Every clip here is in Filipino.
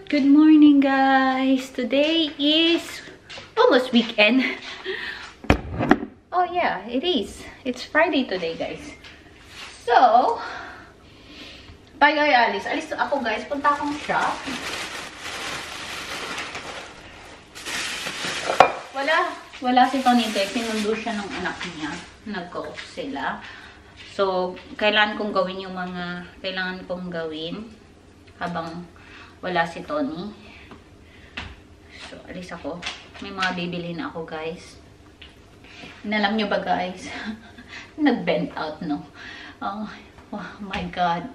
Good morning, guys. Today is almost weekend. Oh yeah, it is. It's Friday today, guys. So, tayo ay alis. Alis ako, guys. Punta akong shop. Wala si Tony, guys. Sinundo siya ng anak niya. Nag-off sila. So, kailangan kong gawin yung mga kailangan kong gawin habang wala si Tony. So, alis ako. May mga bibili na ako, guys. Alam nyo ba, guys? Nag-bent out, no? Oh my God.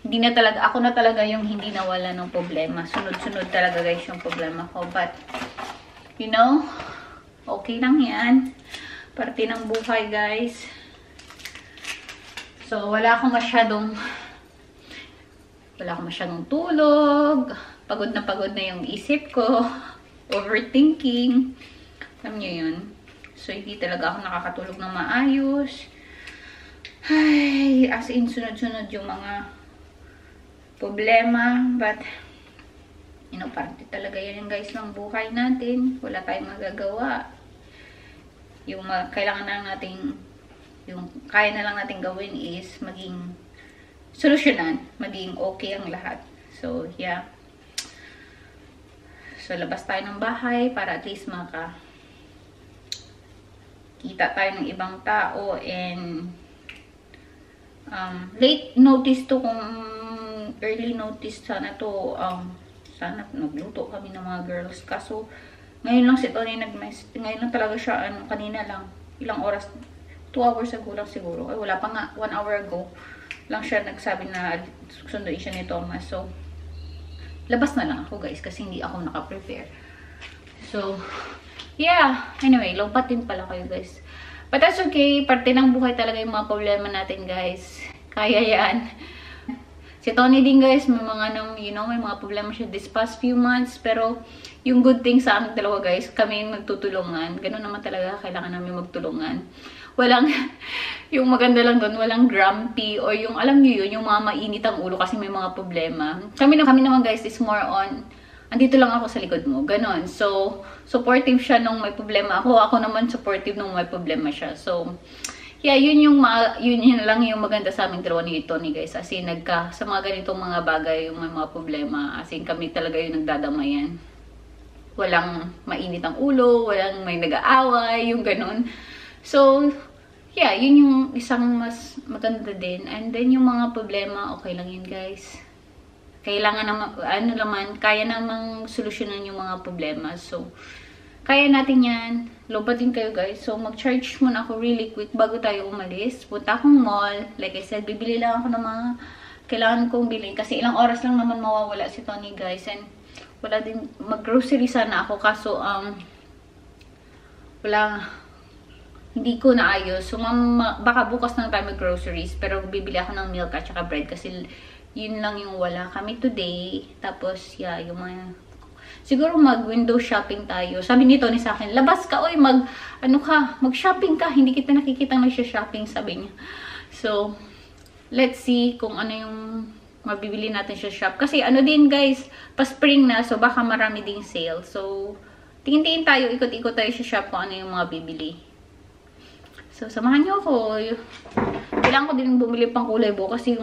Hindi na talaga, ako na talaga yung hindi nawala ng problema. Sunod-sunod talaga, guys, yung problema ko. But, you know, okay lang yan. Parte ng buhay, guys. So, wala akong masyadong tulog. Pagod na yung isip ko. Overthinking. Alam nyo yun. So, hindi talaga ako nakakatulog ng maayos. Ay, as in, sunod-sunod yung mga problema. But, you know, parte talaga yan, guys, ng buhay natin. Wala tayong magagawa. Yung kailangan na natin, yung kaya na lang natin gawin is maging solusyonan, maging okay ang lahat. So, yeah. So, labas tayo ng bahay para at least kita tayo ng ibang tao and late notice to kung early notice sana to, sana nagluto kami ng mga girls. Kaso, ngayon lang si Tony nag-message. Ngayon lang talaga siya, kanina lang, ilang oras, 2 hours ago lang siguro. Ay, wala pa nga, 1 hour ago lang siya nagsabi na sunduin siya ni Thomas. So, labas na lang ako, guys, kasi hindi ako naka-prepare. So, yeah. Anyway, lompat din pala kayo, guys. But that's okay. Parte ng buhay talaga yung mga problema natin, guys. Kaya yan. Si Tony din, guys, may mga, may mga problema siya this past few months. Pero, yung good thing sa aming dalawa, guys, kami magtutulungan. Ganun naman talaga, kailangan namin magtulungan. Walang, yung maganda lang doon, walang grumpy, or yung, alam niyo yun, yung mga mainit ang ulo kasi may mga problema. Kami naman, guys, is more on, andito lang ako sa likod mo. Ganon. So, supportive siya nung may problema ako. Ako naman supportive nung may problema siya. So, yeah, yun lang yung maganda sa aming dalawa ni Tony, guys. As in, sa mga ganitong mga bagay, yung may mga problema, as in, kami talaga yung nagdadamayan. Walang mainit ang ulo, walang may nag-aaway, yung ganon. So, yeah, yun yung isang mas maganda din. And then, yung mga problema, okay lang yun, guys. Kailangan naman, kaya namang solusyonan yung mga problema. So, kaya natin yan. Lobat din kayo, guys. So, mag-charge muna ako really quick bago tayo umalis. Punta akong mall. Like I said, bibili lang ako ng mga kailangan kong bilhin. Kasi ilang oras lang naman mawawala si Tony, guys. And, wala din, mag-grocery sana ako. Kaso, hindi ko naayos. So, baka bukas na tayo mag-groceries. Pero, bibili ako ng milk at saka bread. Kasi, yun lang yung wala kami today. Tapos, yeah, yung mga siguro mag-window shopping tayo. Sabi ni Tony sa akin, labas ka, oy, mag-shopping ka. Hindi kita nakikita nagsha-shopping, sabi niya. So, let's see kung ano yung mabibili natin sa shop. Kasi din, guys, pa-spring na, so baka marami ding sale. So, tingin-tingin tayo, ikot-ikot tayo sa shop kung ano yung mga bibili. So, samahan niyo ako. Kailangan ko din bumili pang kulay buhok kasi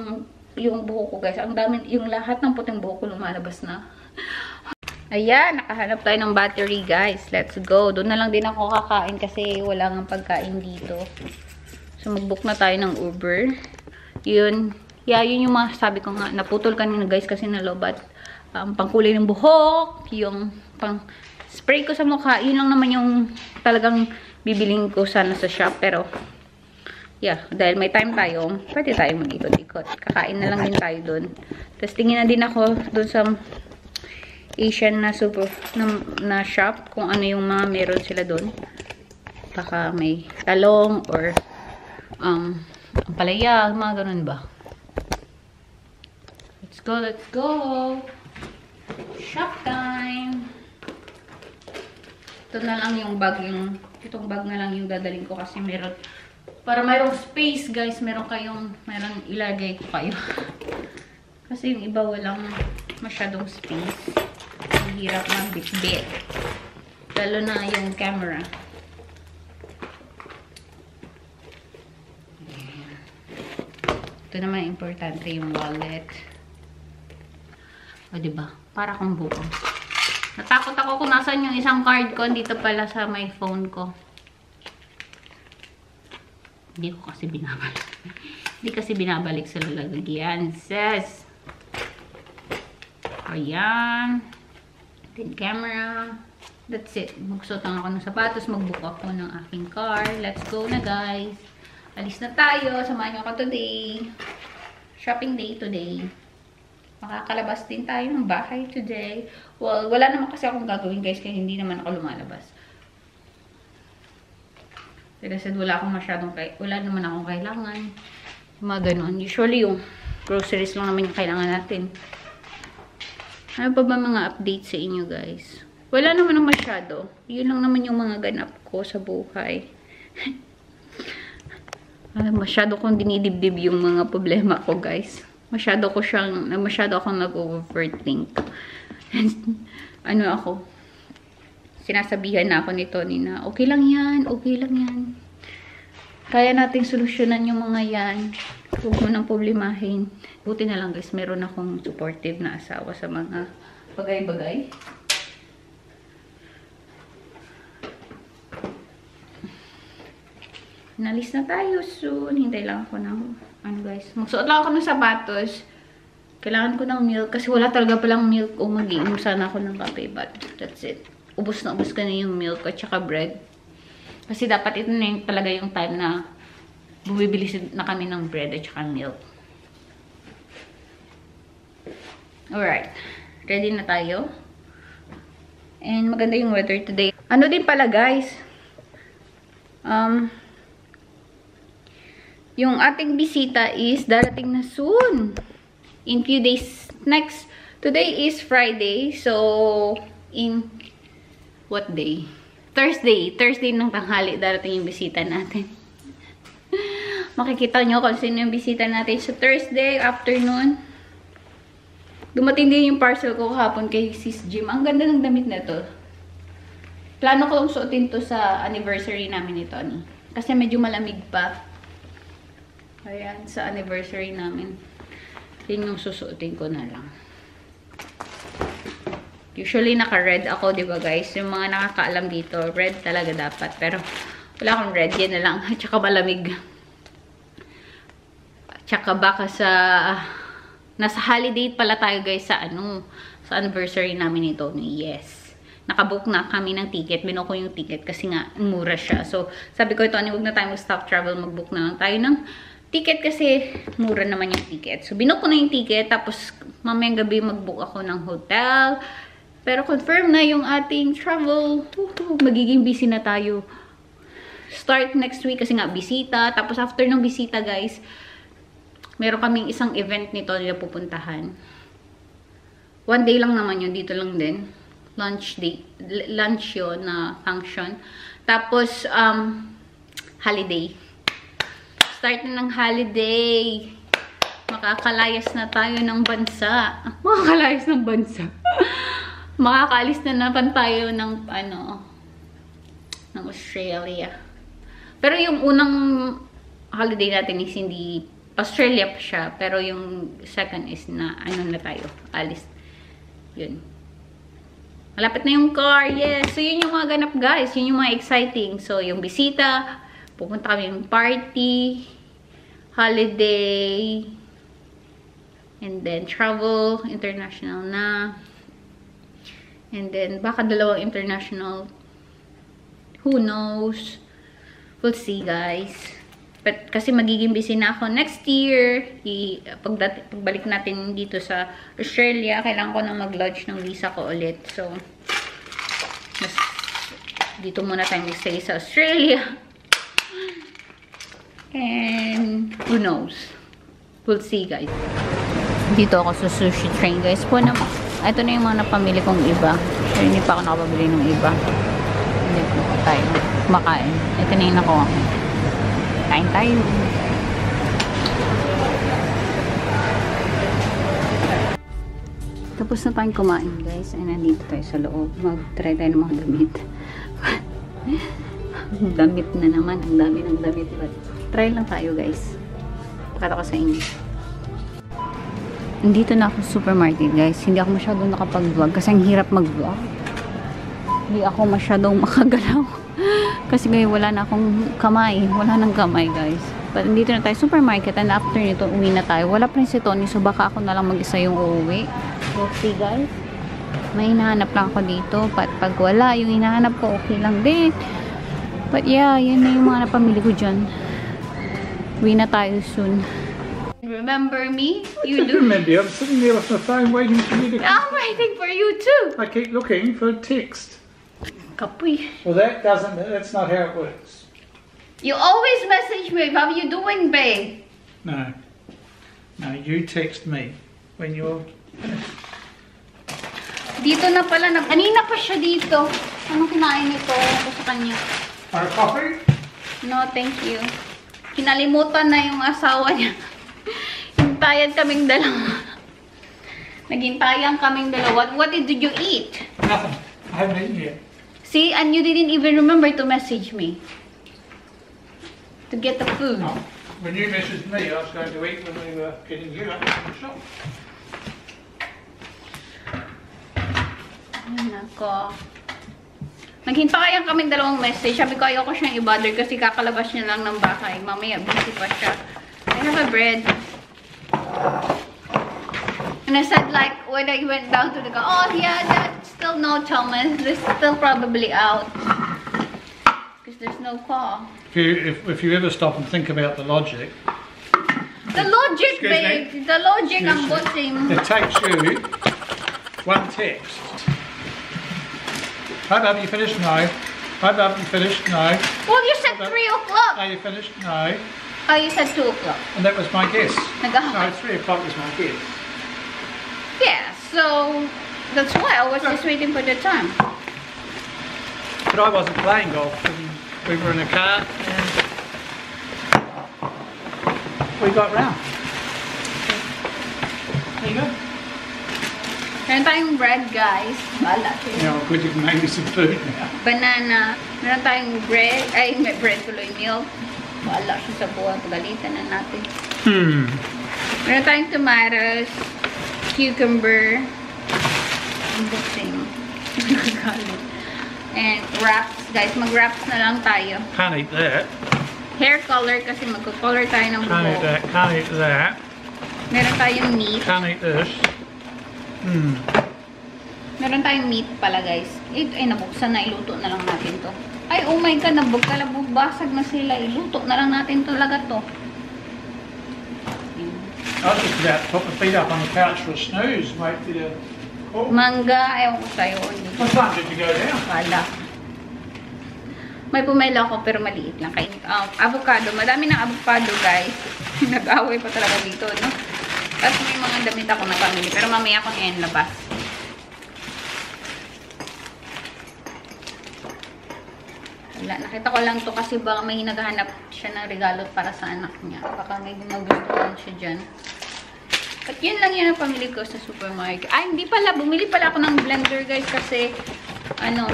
yung buhok ko, guys, ang dami, yung lahat ng puting buhok ko lumalabas na. Ayan, nakahanap tayo ng battery, guys. Let's go. Doon na lang din ako kakain kasi wala nga pagkain dito. So, mag-book na tayo ng Uber. Yun. Yeah, yun yung mga sabi ko nga. Naputol kanina, guys, kasi nalobat. Pangkulay ng buhok, yung pang-spray ko sa mukha. Yun lang naman yung talagang bibiling ko sana sa shop. Pero, yeah, dahil may time tayo, pwede tayo mag-ikot-ikot. Kakain na lang din tayo doon. Tapos, tingin na din ako doon sa Asian na na shop kung ano yung mga meron sila doon. Baka may talong or palaya, mga ganun ba. Let's go, let's go. Shop time. Ito na lang yung bag, itong bag na lang yung dadalhin ko kasi meron, para mayroong space, guys, meron ilagay ko kayo. Kasi yung iba walang masyadong space. Ang hirap magbitbit. Lalo na yung camera. Ayan. Ito naman importante yung wallet. O, diba? Para kung buo. Natakot ako kung nasan yung isang card ko. Dito pala sa my phone ko. Hindi ko kasi binabalik. Hindi kasi binabalik sa lalagyan. Sis! Ayan. Then camera. That's it. Magsuot lang ako ng sapatos. Mag-book ako ng aking car. Let's go na, guys. Alis na tayo. Samahan niyo ako today. Shopping day today. Makakalabas din tayo ng bahay today. Well, wala naman kasi akong gagawin, guys. Kaya hindi naman ako lumalabas. Kasi wala naman akong kailangan. Mga ganun. Usually, yung groceries lang naman yung kailangan natin. Ano pa ba mga updates sa inyo, guys? Wala naman ng masyado. Yun lang naman yung mga ganap ko sa buhay. Masyado kong dinidibdib yung mga problema ko, guys. Masyado akong nag-overthink. Ano ako? Sinasabihan na ako ni Tony na, okay lang yan, okay lang yan. Kaya nating solusyonan yung mga yan. Huwag mo nang problemahin. Buti na lang, guys, meron akong supportive na asawa sa mga bagay-bagay. Nalis na tayo soon. Hintay lang ako ng, guys. Magsuot lang ako ng sapatos. Kailangan ko ng milk. Kasi wala talaga palang milk. O mag-iinom sana ako ng kape. But that's it. Ubus na ubus ka na yung milk at saka bread. Kasi dapat ito na yung, talaga yung time na bumibili na kami ng bread at saka milk. Alright. Ready na tayo. And maganda yung weather today. Ano din pala, guys. Yung ating bisita is darating na soon. In few days. Today is Friday. So, in what day? Thursday. Thursday ng tanghali darating yung bisita natin. Makikita nyo kung sino yung bisita natin sa Thursday afternoon. Dumating din yung parcel ko kahapon kay Sis Jim. Ang ganda ng damit na to. Plano ko lang suotin to sa anniversary namin ni Tony. Kasi medyo malamig pa. Ayan, sa anniversary namin. Yun yung susuotin ko na lang. Usually, naka-red ako, di ba, guys? Yung mga nakakaalam dito, red talaga dapat. Pero, wala akong red. Yan na lang. Tsaka malamig. Tsaka baka sa... nasa holiday pala tayo, guys, sa sa anniversary namin ni Tony. Yes. Nakabook na kami ng ticket. Binuo ko yung ticket kasi nga, mura siya. So, sabi ko, Tony, huwag na tayo mag-stop travel. Mag-book na lang tayo ng ticket kasi mura naman yung ticket. So, binook ko na yung ticket. Tapos, mamayang gabi mag-book ako ng hotel. Pero, confirm na yung ating travel. Magiging busy na tayo. Start next week kasi nga, bisita. Tapos, after ng bisita, guys, meron kaming isang event nito na pupuntahan. One day lang naman yun. Dito lang din. Lunch yun na function. Tapos, holiday. Start na ng holiday. Makakalayas na tayo ng bansa. Makakalayas ng bansa. Makakaalis na naman tayo ng, ng Australia. Pero yung unang holiday natin is hindi, Australia pa siya. Pero yung second is na, na tayo. Alis. Yun. Malapit na yung car. Yes. So, yun yung mga ganap, guys. Yun yung mga exciting. So, yung bisita, pupunta kami ng party, holiday, and then travel, international na. And then, baka dalawang international. Who knows? We'll see, guys. But, kasi magiging busy na ako next year. Pagbalik natin dito sa Australia, kailangan ko na mag-lodge ng visa ko ulit. So, dito muna tayo mag-stay sa Australia. And who knows? We'll see, guys. Dito ako sa sushi train, guys. Ito na yung mga napamili kong iba. Pero hindi pa ako nakapabili ng iba. Hindi po tayo kumakain. Ito na yung nakuha. Kain tayo. Tapos na tayong kumain, guys. Ay, nandito tayo sa loob. Mag-try tayo ng mga damit. Damit na naman. Ang dami ng damit. But, try lang tayo, guys. Pakita ko sa inyo. Nandito na ako sa supermarket, guys. Hindi ako masyadong nakapag-vlog kasi ang hirap mag-vlog. Hindi ako masyadong makagalaw. Kasi ngayon wala na akong kamay. Wala nang kamay, guys. But nandito na tayo sa supermarket and after nito, uwi na tayo. Wala pa rin si Tony, so baka ako na lang mag-isa yung uuwi. So, see, guys. May hinahanap lang ako dito. But pag wala, yung hinahanap ko, okay lang din. But yeah, yun na yung mga napamili ko dyan. Uwi na tayo soon. Remember me? You do? Remember you? I'm sitting there with my phone waiting for you to come. I'm waiting for you too. I keep looking for a text. Kapoy. Well, that's not how it works. You always message me. How are you doing, babe? No. No, you text me when you're finished. Dito na pala. Kanina pa siya dito. Anong kinain nito? Ako sa kanya. Want a coffee? No, thank you. Kinalimutan na yung asawa niya. Hintayan kaming dalawa. Naghintayan kaming dalawa. What did you eat? Nothing. I haven't eaten yet. See, and you didn't even remember to message me. To get the food. Oh, when you messaged me, I was going to eat when we were getting you up from the shop. Ay, nako. Naghintayan kaming dalawang message. Sabi ko, ayoko siyang i-bother kasi kakalabas niya lang ng bahay. Mamaya, busy pa siya. I have a bread. And I said, like, when I went down to the car, oh, yeah, that's still no Thomas. They're still probably out. Because there's no car. If you ever stop and think about the logic. The logic, Excuse babe. me? The logic Excuse ang me. bossing. It takes you one text. Hi, Bob, you finished? No. Hi, Bob, you finished? No. Well, you said 3 o'clock. Are you finished? No. Oh, you said 2 o'clock. And that was my guess. No, Nag-ahapon. 3 o'clock was my guess. Yeah, so that's why I was just waiting for the time. But I wasn't playing golf. We were in a car and we got round. There you go. Meron tayong bread, guys. Wala. Now I'm good, you can make me some food now. Banana. Meron tayong bread. Ay, may bread tuloy milk. Wala siya sa buwan. Pagalitan na natin. Meron tayong tomatoes. Cucumber. Unboxing. And wraps. Guys, mag-wraps na lang tayo. Can't eat that. Hair color kasi magko-color tayo ng Can't eat buhok. that. Can't eat that. Meron tayong meat. Can't eat this. Meron tayong meat pala, guys. Ay, nabuksan na. Iluto na lang natin to. Ay, oh my God. Basag na sila. Iluto na lang natin talaga to. I was just about to put my feet up on the couch for a snooze. Wait for you to call. Mangga. Ayaw ko sa'yo. What time did you go down? Wala. May pumela ako pero maliit lang. Avocado. Madami ng avocado, guys. Nag-away pa talaga dito, no? Tapos may mga damit ako na pamili. Pero mamaya ako ngayon labas. Wala. Nakita ko lang to kasi baka may naghahanap siya ng regalo para sa anak niya. Baka may gumagustuhan siya dyan. At yun lang yun ang pamili ko sa supermarket. Ay, hindi pala. Bumili pala ako ng blender, guys. Kasi, ano,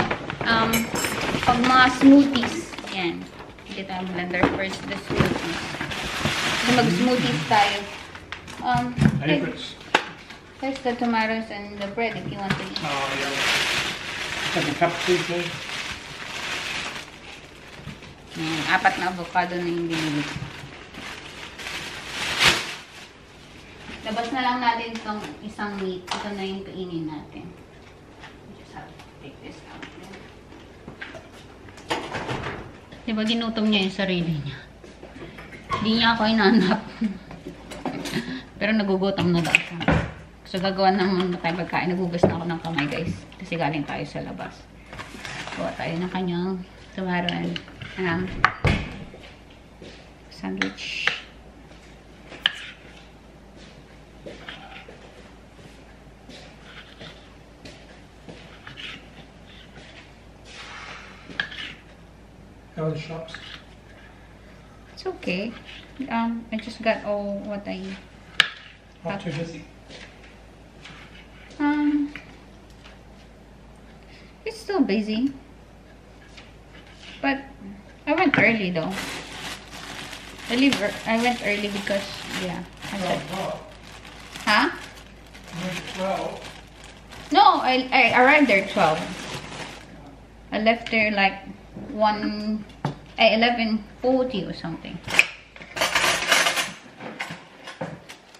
pag mga smoothies. Yan. Hindi tayo blender first. The smoothies. So, mag-smoothies tayo. Here's the tomatoes and the bread if you want to eat. Oh, yeah. Have a cup of tea, please. Yan. 4 na avocado na yung binili. Labas na lang natin itong isang meat. Ito na yung kainin natin. Just have to take this out. Diba ginutom niya yung sarili niya? Hindi niya ako inanap. Pero nagugutom na daw siya. So gagawa naman na tayo pagkain. Nagugas na ako ng kamay, guys. Kasi galing tayo sa labas. Gawa tayo ng kanyang tomato and sandwich. How are the shops? It's okay. I just got all what I Not too busy. still busy. But I went early though. I went early because, yeah. I said, huh? 12. No, I arrived there at 12. I left there like 11:40 or something.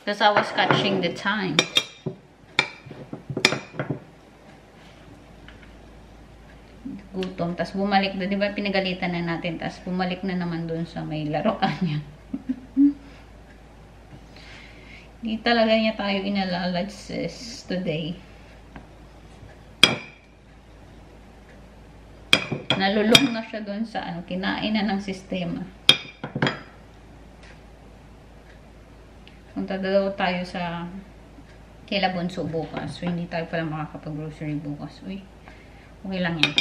Because I was catching the time. Gutom. Tapos bumalik doon. Di ba pinagalitan na natin? Tapos bumalik na naman doon sa may laruan niya. Hindi talaga niya tayo inalalad sis today. Nalulong na siya doon sa ano, kinain na ng sistema. Punta daw tayo sa kila Bunso bukas. So, hindi tayo pala makakapag-grocery bukas. Uy, okay lang yan.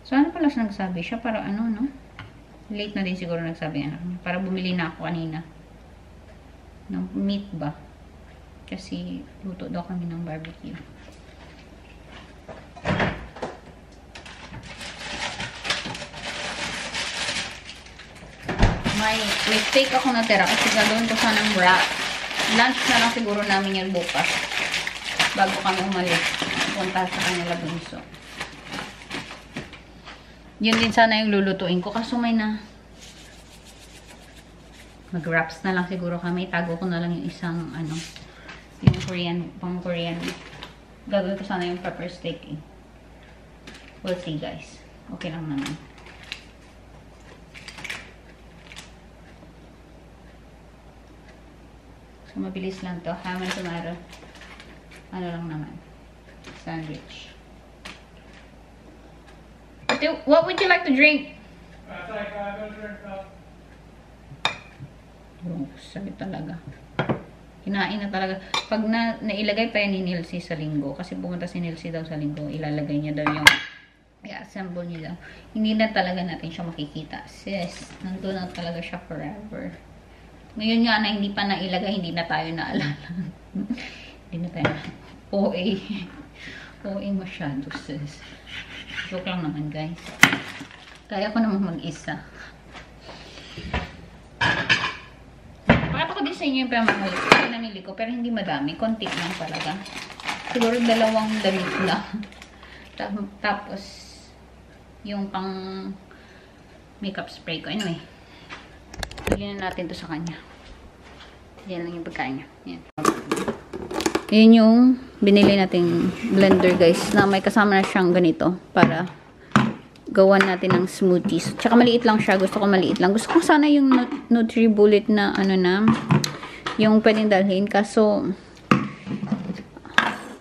So, ano pala siya nagsabi? Siya para ano, no? Late na din siguro nagsabi. Ano? Para bumili na ako kanina. Ng meat ba? Kasi luto daw kami ng barbecue. May steak ako natira kasi gagawin ko sanang wrap. Lunch na lang siguro namin yan bukas. Bago kami umalis. Punta sa kanila Bunso. Yun din sana yung lulutuin ko. Kaso may na mag-wraps na lang siguro kami. Tago ko na lang yung isang ano, yung Korean, pang Korean. Gagawin ko sana yung pepper steak eh. We'll see guys. Okay lang naman. So, mabilis lang to. Ham and tomato. Ano lang naman. Sandwich. What would you like to drink? I think I'm going to drink up. Oh, sabi talaga. Kinain na talaga. Pag nailagay pa yan ni Nilsi sa linggo, kasi pumunta si Nilsi daw sa linggo, ilalagay niya daw yung i-assemble niya daw. Hindi na talaga natin siya makikita. Sis, nandun na talaga siya forever. Ngayon nga na hindi pa nailagay, hindi na tayo naalala. Hindi na tayo OA. OA masyado, sis. Joke lang naman, guys. Kaya ko naman mag-isa. Pakita ko din sa inyo yung pinamili ko, pero hindi madami. Konti lang talaga. Siguro 2 damit lang. Tapos, yung pang makeup spray ko. Anyway. Bilhin na natin to sa kanya. Yan lang yung pagkain niya. Yan. Yun yung binili nating blender guys. Na may kasama na siyang ganito. Para gawan natin ng smoothies. Tsaka maliit lang siya. Gusto ko maliit lang. Gusto ko sana yung Nutribullet na ano na. Yung pwedeng dalhin. Kaso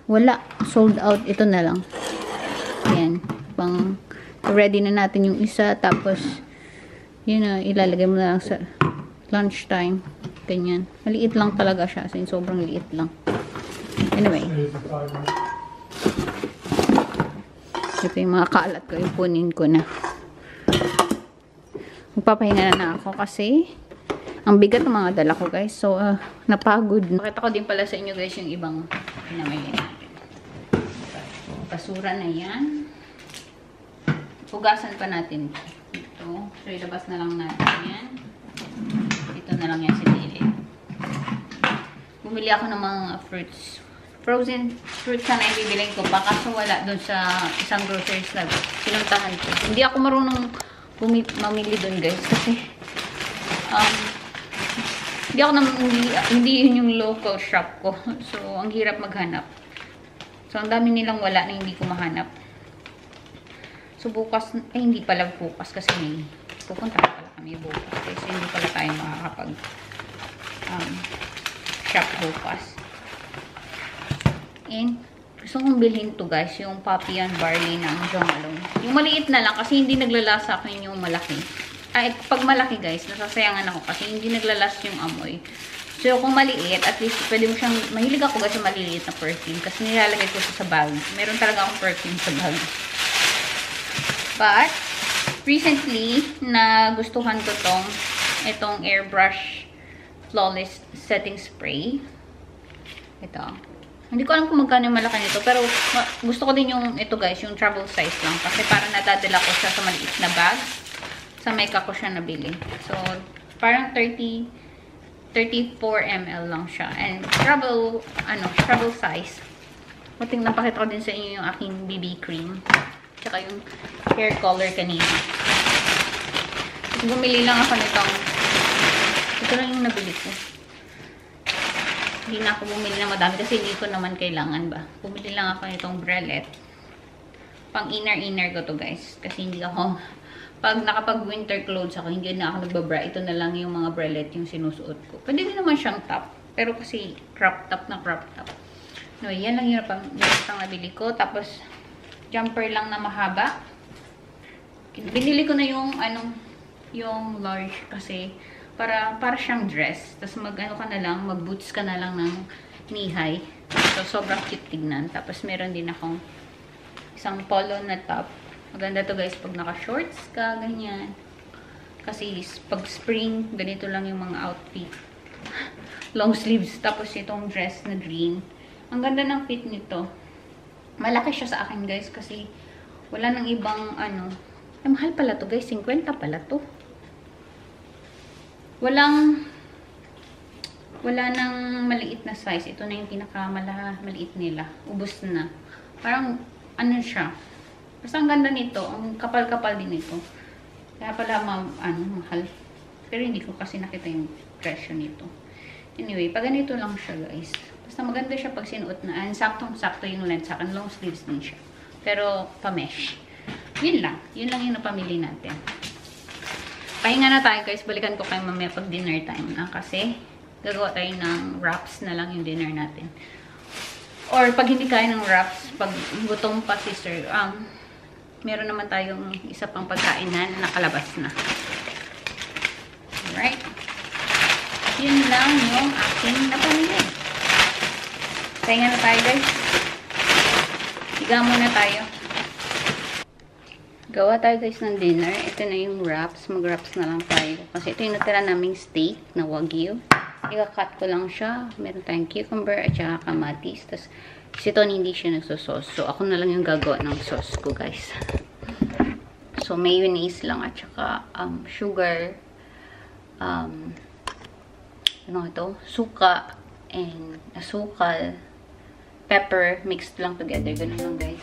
wala. Sold out. Ito na lang. Yan. Pang ready na natin yung isa. Tapos yun na. Ilalagay mo na lang sa lunchtime. Ganyan. Maliit lang talaga siya. So, sobrang liit lang. Anyway. Ito yung mga kalat ko. Yung punin ko na. Magpapahinga na ako kasi ang bigat ng mga dala ko guys. So, napagod. Nakita ko din pala sa inyo guys yung ibang pinamili natin. Basura na yan. Hugasan pa natin ito. So, ilabas na lang natin yan. Ito na lang yan si Lily. Bumili ako ng mga fruits. Frozen fruits sana yung bibilin ko. Baka so wala dun sa isang grocery na sinuntahan ko. Hindi ako marunong mamili dun guys. Kasi hindi yun yung local shop ko. So, ang hirap maghanap. So, ang dami nilang wala na hindi ko mahanap. So, bukas, hindi pala bukas kasi may pupunta pala kami bukas. Kasi hindi pala tayo makakapag shop bukas. And, gusto kong bilhin to guys, yung Papillon Barley ng Jo Malone. Yung maliit na lang kasi hindi naglalasa akin yung malaki. Ay, pag malaki guys, nasasayangan ako kasi hindi naglalas yung amoy. So, kung maliit, at least pwede mo siyang, mahilig ako guys sa maliliit na perfume kasi nilalagay ko sa bag. Meron talaga akong perfume sa bag. But, recently, nagustuhan ko itong Airbrush Flawless setting spray. Ito. Hindi ko alam kung magkano yung malaki nito. Pero gusto ko din yung ito guys, yung travel size lang. Kasi parang nadadala ko siya sa maliit na bag. Sa Mecca ko siya nabili. So, parang 34 ml lang siya. And travel size. Muting napakita ko din sa inyo yung aking BB cream. Tsaka yung hair color kanina. Bumili lang ako nitong, ito lang yung nabili ko. Hindi na ako bumili na madami kasi hindi ko naman kailangan ba. Bumili lang ako nitong bralette. Pang inner ko to guys. Kasi hindi ako, pag nakapag winter clothes ako, hindi na ako nagbabra. Ito na lang yung mga bralette yung sinusuot ko. Pwede din naman siyang top. Pero kasi crop top na crop top. No, yan lang yung nabili ko. Tapos, jumper lang na mahaba. Binili ko na yung yung large kasi para siyang dress. Tapos mag-ano ka na lang, mag-boots ka na lang ng knee-high. So, sobrang cute tignan. Tapos, meron din akong isang polo na top. Maganda to guys pag naka-shorts ka, ganyan. Kasi pag spring, ganito lang yung mga outfit. Long sleeves. Tapos, itong dress na green. Ang ganda ng fit nito. Malaki siya sa akin guys kasi wala nang ibang mahal pala to guys. 50 pala to. Wala nang maliit na size. Ito na yung maliit nila. Ubus na. Parang, siya. Basta ang ganda nito. Ang kapal-kapal din ito. Kaya pala, mahal. Pero hindi ko kasi nakita yung presyo nito. Anyway, pag ganito lang siya, guys. Basta maganda siya pag sinuot na. Saktong-sakto yung length sa akin. Long sleeves din siya. Pero, pa-mesh. Yun lang. Yun lang yung napamili natin. Pahinga na tayo guys. Balikan ko kayo mamaya pag dinner time na. Kasi gagawa tayo ng wraps na lang yung dinner natin. Or pag hindi kaya ng wraps, pag gutom pa si sir, meron naman tayong isa pang pagkain na nakalabas na. Alright. Yun lang yung aking napamili. Pahinga na tayo guys. Higa muna tayo. Gawa tayo guys ng dinner. Ito na yung wraps. Mag-wraps na lang tayo. Kasi ito yung natira naming steak na wagyu. Ika-cut ko lang siya. Meron tayong cucumber at saka kamatis. Tapos si Tony hindi siya nagsosos. So ako na lang yung gagawa ng sauce ko guys. So mayonnaise lang at saka sugar. Ano ito? Suka and asukal. Pepper. Mixed lang together. Ganun lang guys.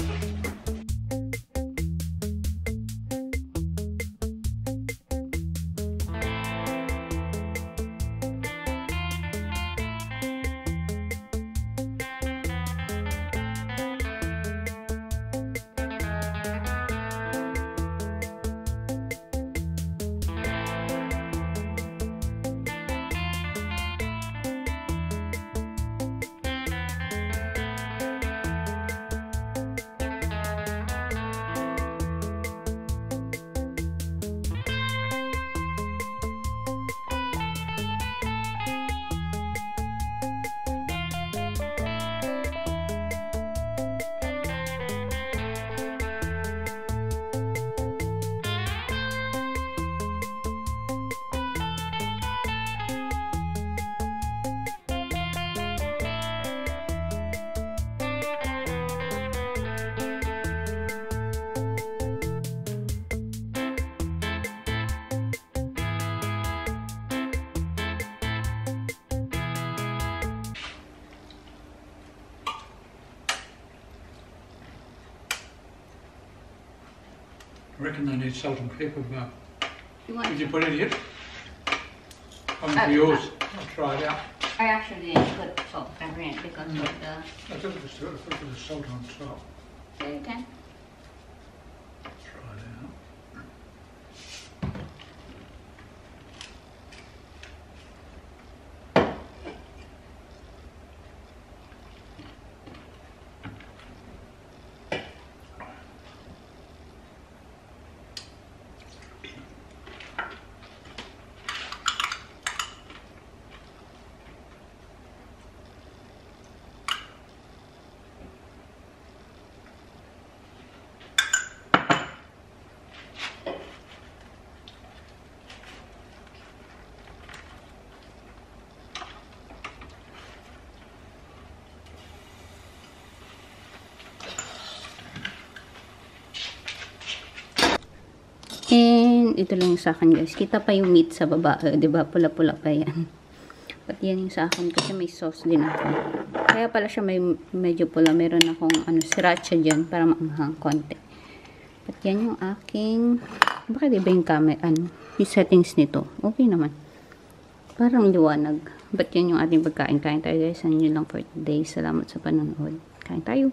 I reckon they need salt and pepper, but did you put it in? For yours. I'll try it out. I actually didn't put salt and pepper in it because of the... I took a bit of salt on top. So you can. Try it out. And ito lang yung sa akin guys. Kita pa yung meat sa baba. Diba? Pula-pula pa yan. But yan yung sa akin kasi may sauce din ako. Kaya pala siya medyo pula. Meron akong sriracha dyan para maanghang konti. But yan yung aking... Bakit iba yung camera? Yung settings nito? Okay naman. Parang liwanag. But yan yung ating pagkain. Kain tayo guys. Ano yun lang for today. Salamat sa panonood. Kain tayo.